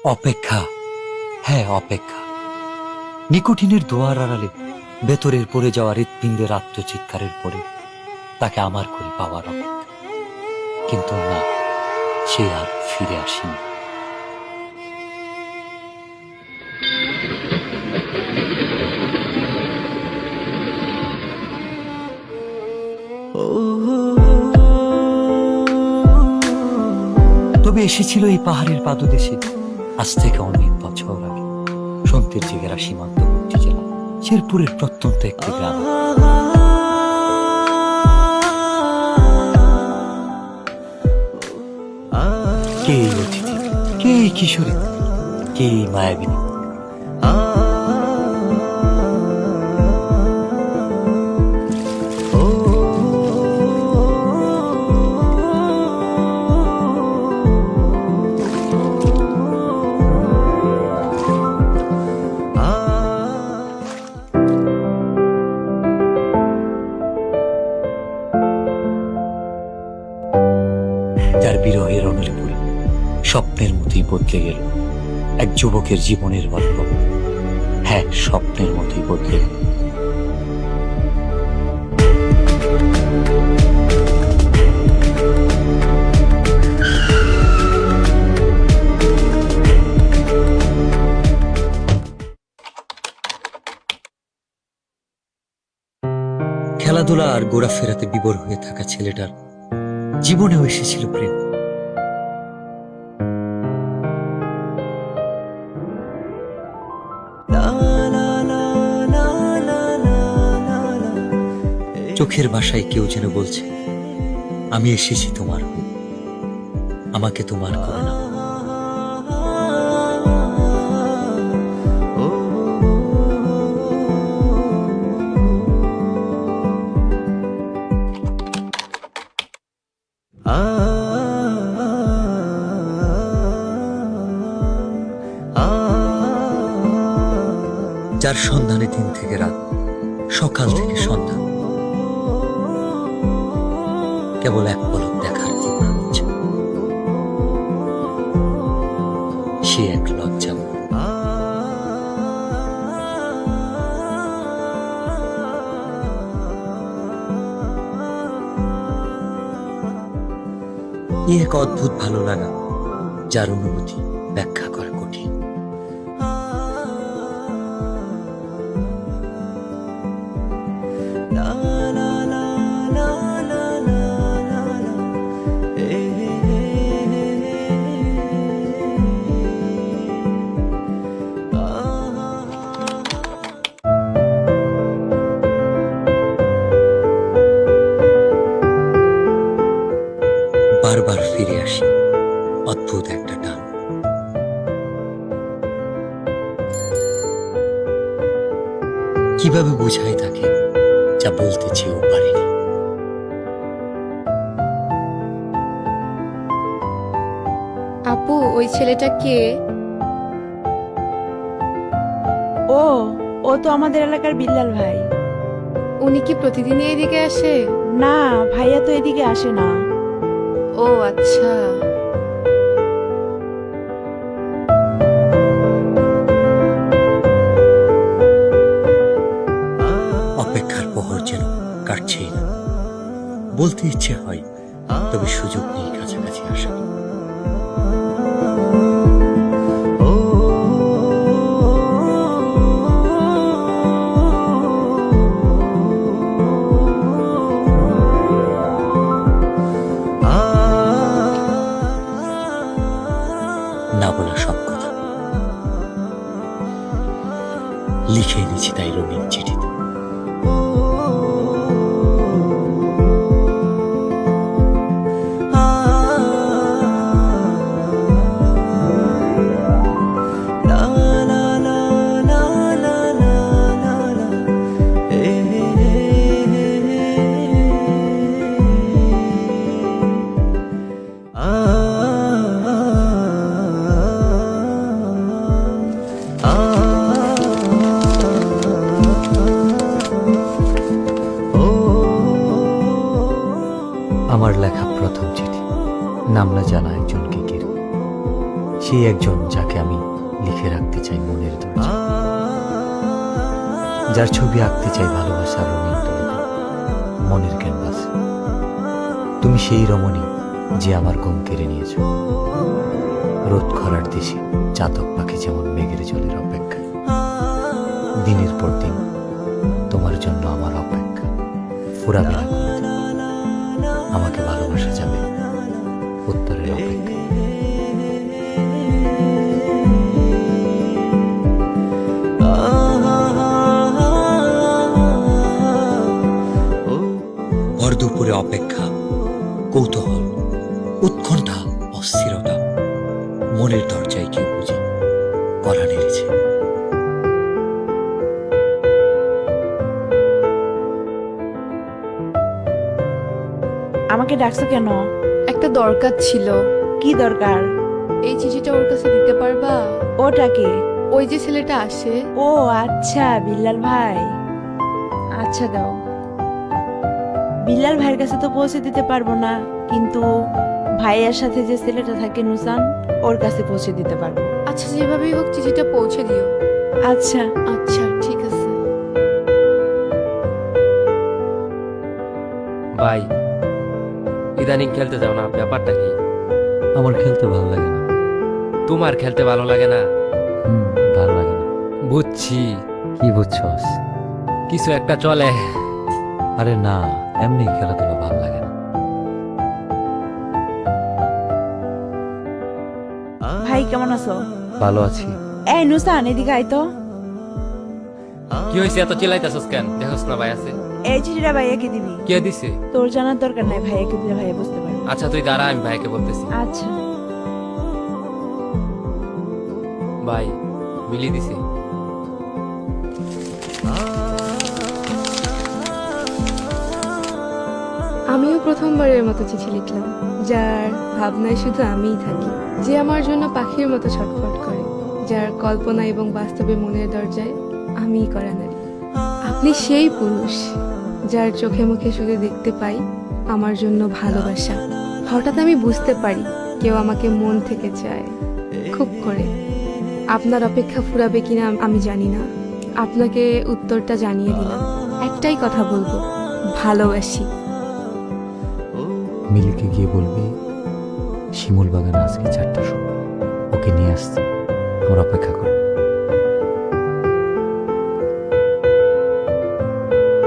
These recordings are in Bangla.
অপেক্ষা, হ্যাঁ অপেক্ষা। নিকোটিনের দোয়ার আড়ালে ভেতরের পড়ে যাওয়া হৃৎপিণ্ডের আত্মচিৎকারের পরে তাকে আমার করে পাওয়ার অপেক্ষা। কিন্তু না, সে আর ফিরে আসেনি। তবে এসেছিল এই পাহাড়ের পাদদেশে আজ থেকে অনেক বছর আগে, সন্তের জেগেরা সীমান্তবর্তী জেলা শেরপুরের প্রত্যন্ত একটি গ্রাম। কে এই অতিথি, কে এই কিশোরী, কে এই মায়াবিনী? যার বিরহের অনলে পড়ে স্বপ্নের মতোই বদলে গেল এক যুবকের জীবনের গল্প। হ্যাঁ, স্বপ্নের মতোই বদলে গেল। খেলাধুলা আর ঘোরাফেরাতে বিভোর হয়ে থাকা ছেলেটার জীবনেও এসেছিল প্রেম। চোখের ভাষায় কেউ যেন বলছে, আমি এসেছি তোমার হয়ে, আমাকে তোমার করে নাও। যার সন্ধানে দিন থেকে রাত, সকাল থেকে সন্ধ্যা, কেবল এক পলক দেখার ইচ্ছা। সে এক লজ্জা। এক অদ্ভুত ভালো লাগা, যার অনুভূতি ব্যাখ্যা করা কঠিন। বারবার ফিরে আসি অদ্ভুত একটা টান। কিভাবে বুঝাই তাকে যা বলতে চেয়েও পারিনি। আপু, ওই ছেলেটা কে? ও ও তো আমাদের এলাকার বিল্লাল ভাই। উনি কি প্রতিদিনই এদিকে আসে? না, ভাইয়া তো এদিকে আসে না। ও আচ্ছা। অপেক্ষার প্রহর যেন কাটছেই না। বলতে ইচ্ছে হয়, তবে সুযোগ নেই কাছাকাছি আসা। না বলা সব কথা লিখে এনেছি তাই রঙিন চিঠিতে। আমার লেখা প্রথম চিঠি, নাম না জানা একজনকে ঘিরে। সেই একজন যাকে আমি লিখে রাখতে চাই মনের দরজা, যার ছবি আঁকতে চাই ভালোবাসার রঙিন তুলিতে মনের ক্যানভাস। তুমি সেই রমণী যে আমার ঘুম কেড়ে নিয়েছ, রোদ খরার দেশে চাতক পাখি যেমন মেঘের জলের অপেক্ষা। দিনের পর দিন তোমার জন্য আমার অপেক্ষা ফুরাবে না কোনোদিন। আমাকে ভালোবাসা যাবে উত্তরের অপেক্ষা। ভর দুপুরে অপেক্ষা, কৌতূহল, উৎকণ্ঠা, অস্থিরতা, মনের দরজায় কেউ বুঝি কড়া নেড়েছে। আমাকে ডাকছো কেন? একটা দরকার ছিল। কি দরকার? এই চিঠিটা ওর কাছে দিতে পারবা? ওটাকে? ওই যে ছেলেটা আসে। ও আচ্ছা, বিল্লাল ভাই। আচ্ছা দাও। বিল্লাল ভাইয়ের কাছে তো পৌঁছে দিতে পারবো না, কিন্তু ভাইয়ের সাথে যে ছেলেটা থাকে নুসান, ওর কাছে পৌঁছে দিতে পারবো। আচ্ছা, যেভাবেই হোক চিঠিটা পৌঁছে দিও। আচ্ছা। আচ্ছা ঠিক আছে। ভাই, ইদানিং খেলতে যাও না, ব্যাপারটা কি? আমার খেলতে ভালো লাগে না। তোমার খেলতে ভালো লাগে না? ভালো লাগে না। বুঝছি, কি বুঝছস? কিছু একটা চলে। আরে না, এমনি খেলাধুলা ভালো লাগে না। ভাই কেমন আছো? ভালো আছি। এই নুসান, এদিকে আয় তো। কি হয়েছে এত চিল্লাইতেছস কেন? দেখোস না ভাই আছে। এই চিঠিটা ভাইয়াকে দিবি। কে দিছে? তোর জানার দরকার নাই, ভাইয়াকে দিলে ভাইয়া বুঝতে পারবে। আচ্ছা তুই দাঁড়া, আমি ভাইকে বলতেছি। আচ্ছা। ভাই, মিলি দিছে। আমিও প্রথমবারের মতো চিঠি লিখলাম, যার ভাবনায় শুধু আমিই থাকি, যে আমার জন্য পাখির মতো ছটফট করে, যার কল্পনা এবং বাস্তবে মনের দরজায় আমিই করা নারী। আপনি সেই পুরুষ যার চোখে মুখে শুধু দেখতে পাই আমার জন্য ভালোবাসা। হঠাৎ আমি বুঝতে পারি কেউ আমাকে মন থেকে চায়, খুব করে। আপনার অপেক্ষা ফুরাবে কিনা আমি জানি না, আপনাকে উত্তরটা জানিয়ে দিলাম। একটাই কথা বলবো, ভালোবাসি। মিলিকে গিয়ে বলবি শিমুল বাগানে আজকে 4টার সময় ওকে নিয়ে আসতে, আমার অপেক্ষা কর।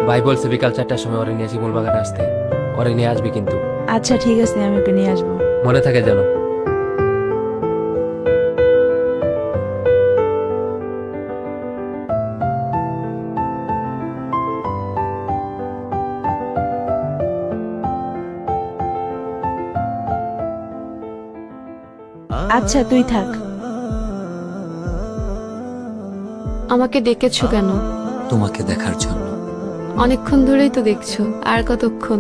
ভাই বলছে বিকাল 4টার সময় ওরে নিয়ে শিমুল বাগানে আসতে। ওরে নিয়ে আসবি কিন্তু। আচ্ছা ঠিক আছে, আমি ওকে নিয়ে আসবো। মনে থাকে যেন। আচ্ছা তুই থাক। আমাকে ডেকেছো কেন? তোমাকে দেখার জন্য। অনেকক্ষণ ধরেই তো দেখছো, আর কতক্ষণ?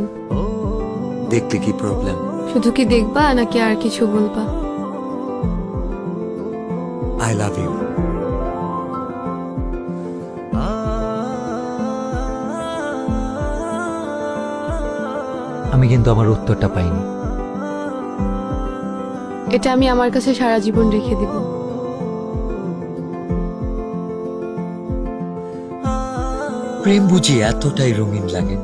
দেখলে কি প্রবলেম? শুধু কি দেখবা নাকি আর কিছু বলবা? I love you. আমি কিন্তু আমার উত্তরটা পাইনি। এটা আমি আমার কাছে সারা জীবন রেখে দিব। প্রেম বুঝি এতটাই রঙিন লাগে?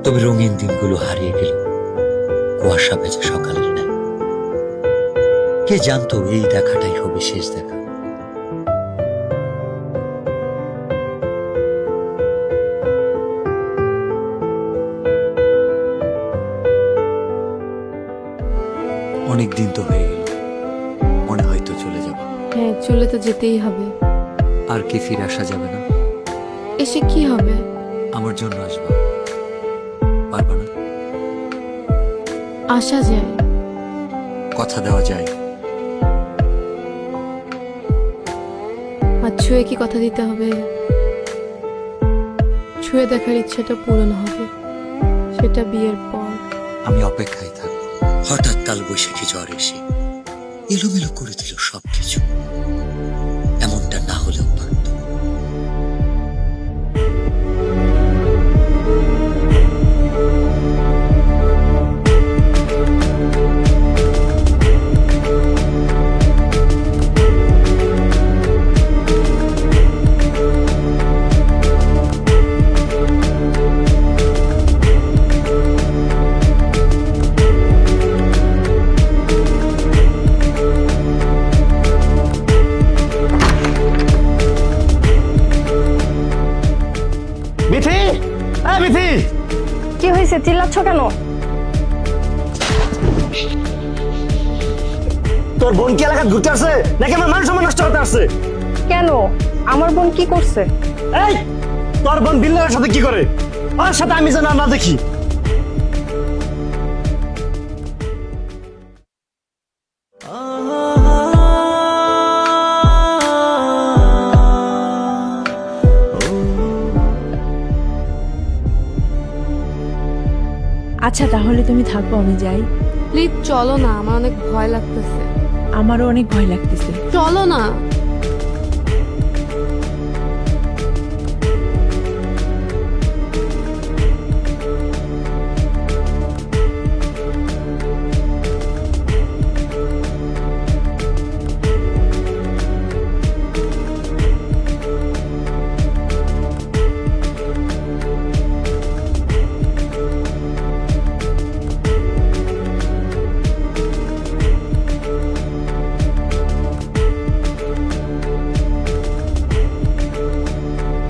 তবে রঙিন দিনগুলো হারিয়ে গেল কুয়াশা ভেজা সকালের ন্যায়। কে জানতো এই দেখাটাই হবে শেষ দেখা। অনেক দিন তো হয়ে গেল, মনে হয়তো চলে যাব। হ্যাঁ, চলে তো যেতেই হবে। আর কি ফিরে আসা যাবে না? এসে কি হবে? আমার জন্য আসবা, পারবা না? আসা যায়, কথা দেওয়া যায়। আর ছুঁয়ে কি কথা দিতে হবে? ছুঁয়ে দেখার ইচ্ছাটা পূরণ হবে, সেটা বিয়ের পর। আমি অপেক্ষায় থাকবো। হঠাৎ কাল বৈশাখী ঝড় এসে এলোমেলো করে দিল সবকিছু। এমনটা না হলেও পারত। তোর বোন কি এলাকা ঘুরতে আসছে নাকি আমার মান সম্মান নষ্ট করতে আসছে? কেন আমার বোন কি করছে? এই তোর বোন বিল্লালের সাথে কি করে? ওর সাথে আমি যেন আর না দেখি। আচ্ছা তাহলে তুমি থাকবো, আমি যাই। প্লিজ চলো না, আমার অনেক ভয় লাগতেছে। আমারও অনেক ভয় লাগতেছে। চলো না।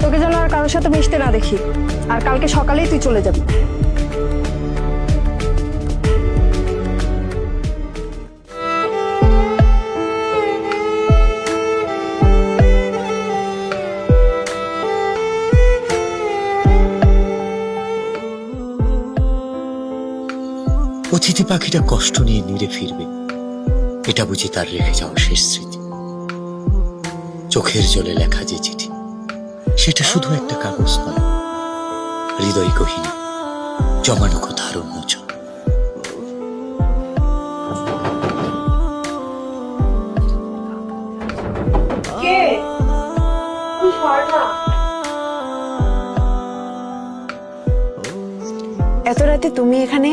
তোকে যেন আর কারোর সাথে মিশতে না দেখি, আর কালকে সকালেই তুই চলে যাবি। অতিথি পাখিটা কষ্ট নিয়ে নিরে ফিরবে, এটা বুঝি তার রেখে যাওয়া শেষ স্মৃতি। চোখের জলে লেখা যে চিঠি, সেটা শুধু একটা কাগজ নয়, হৃদয় গহীনে জমানো কথার উন্মোচন। এত রাতে তুমি এখানে?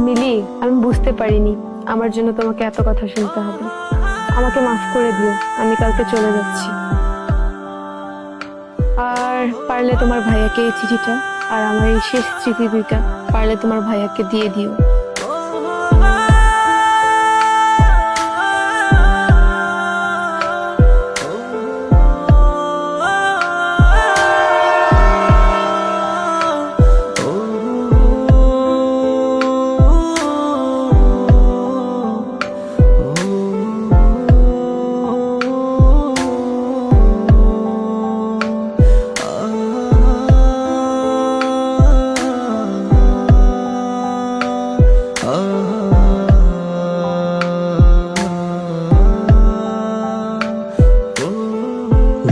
মিলি, আমি বুঝতে পারিনি আমার জন্য তোমাকে এত কথা শুনতে হবে। আমাকে মাফ করে দিও, আমি কালকে চলে যাচ্ছি। আর পারলে তোমার ভাইয়াকে এই চিঠিটা আর আমার এই শেষ স্মৃতি দুইটা পারলে তোমার ভাইয়াকে দিয়ে দিও।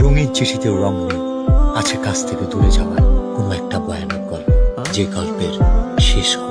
রঙিন চিঠিতেও রং নেই, আছে কাছ থেকে দূরে যাওয়ার কোনো একটা ভয়ানক গল্প, যে গল্পের শেষ হয়